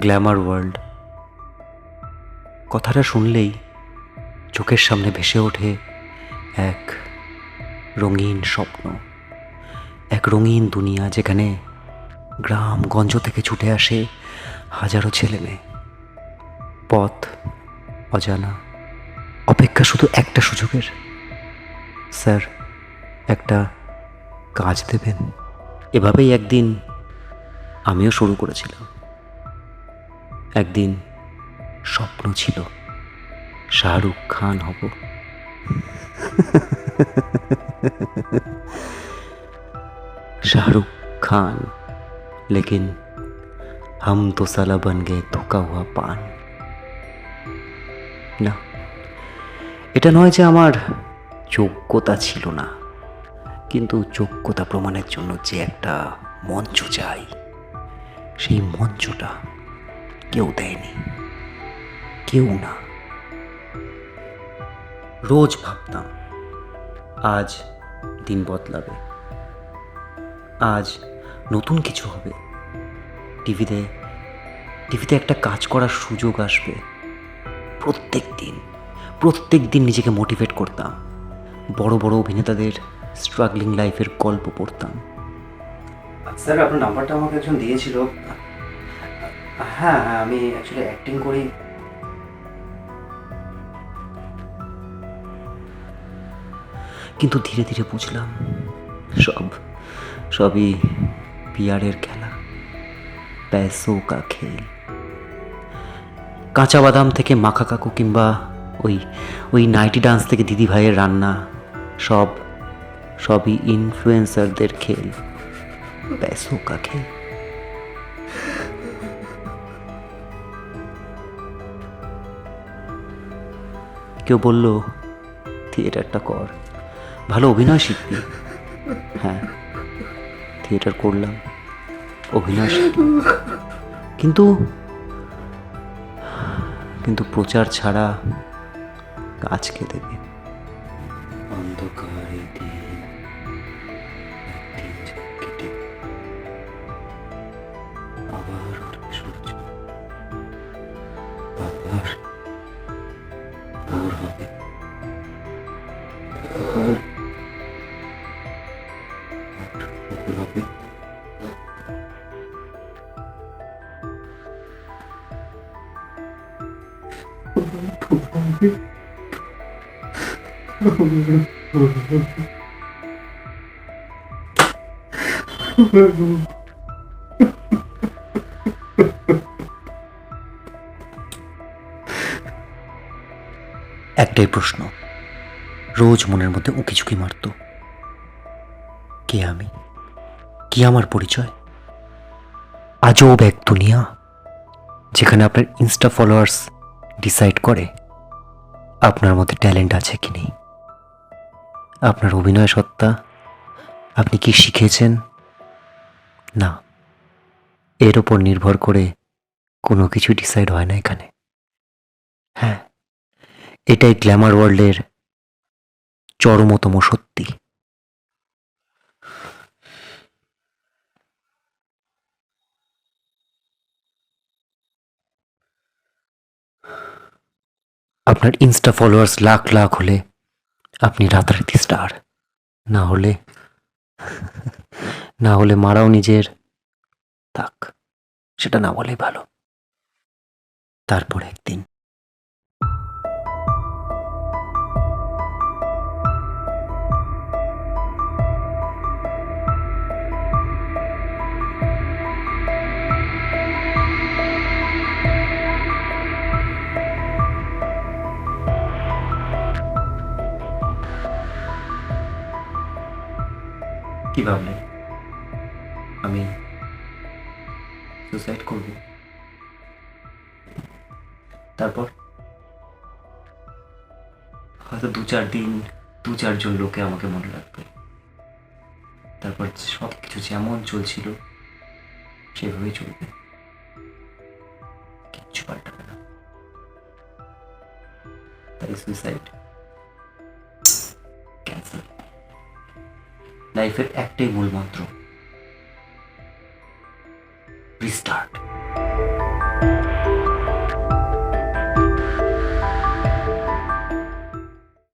Glamour world কথাটা শুনলেই চোখের সামনে ভেসে ওঠে এক রঙিন স্বপ্ন, এক রঙিন দুনিয়া যেখানে গ্রামগঞ্জ থেকে ছুটে আসে হাজারো ছেলে মেয়ে। পথ অজানা, অপেক্ষা শুধু একটা সুযোগের। স্যার, একটা কাজ দেবেন? এভাবেই একদিন আমিও শুরু করেছিলাম। একদিন স্বপ্ন ছিল শাহরুখ খান হব। शाहरुख खान, लेकिन हम तो साला बन गए धोका हुआ पान। না, এটা নয় যে আমার যোগ্যতা ছিল না, কিন্তু যোগ্যতা প্রমাণের জন্য যে একটা মঞ্চ চাই, সেই মঞ্চটা কেউ দেয়নি, কেউ না। রোজ ভাবতাম আজ দিন বদলাবে, আজ নতুন কিছু হবে, টিভিতে একটা কাজ করার সুযোগ আসবে। প্রত্যেক দিন নিজেকে মোটিভেট করতাম, বড় বড় অভিনেতাদের স্ট্রাগলিং লাইফের গল্প পড়তাম। স্যার, আপনার নাম্বারটা আমাকে একজন দিয়েছিল। হ্যাঁ, আমি অ্যাকচুয়ালি অ্যাক্টিং করি। কিন্তু ধীরে ধীরে বুঝলাম সবই পিয়ারের খেলা, पैसों का खेल। কাঁচা বাদাম থেকে মাখা কাকু কিংবা ওই নাইটি ডান্স থেকে দিদি ভাইয়ের রান্না, সবই ইনফ্লুয়েন্সারদের খেল, पैसों का खेल। কেউ বলল থিয়েটারটা কর, ভালো অভিনয় শিখবি। হ্যাঁ, থিয়েটার করলাম, অভিনয় শিখলাম, কিন্তু প্রচার ছাড়া কাজ কে দেবে? অন্ধকারে দিন একদিন কেটে আবার উঠবে সূর্য, আবার ভোর হবে, আবার ভোর হবে। একটাই প্রশ্ন রোজ মনের মধ্যে উঁকিঝুঁকি মারত, কে আমি, কি আমার পরিচয়? আজব এক দুনিয়া যেখানে আপনার ইনস্টা ফলোয়ার্স ডিসাইড করে আপনার মধ্যে ট্যালেন্ট আছে কি নেই, আপনার অভিনয় সত্তা, আপনি কি শিখেছেন। না, এর ওপর নির্ভর করে কোনো কিছু ডিসাইড হয় না এখানে। হ্যাঁ, এটাই গ্ল্যামার ওয়ার্ল্ডের চরমতম সত্যি। আপনার ইনস্টা ফলোয়ার্স লাখ লাখ হলে আপনি রাতারাতি স্টার, না হলে মারাও নিজের, থাক, সেটা না বলেই ভালো। তারপর একদিন কি ভাবলে আমি সুসাইড করব? তারপর হয়তো 2-4 দিন 2-4 জন লোকে আমাকে মনে রাখবে, তারপর সব কিছু যেমন চলছিল সেভাবেই চলবে, কিচ্ছু পাল্টাবে না। তাই সুইসাইড ক্যান্সেল। লাইফের একটাই মূল মন্ত্র, রিস্টার্ট।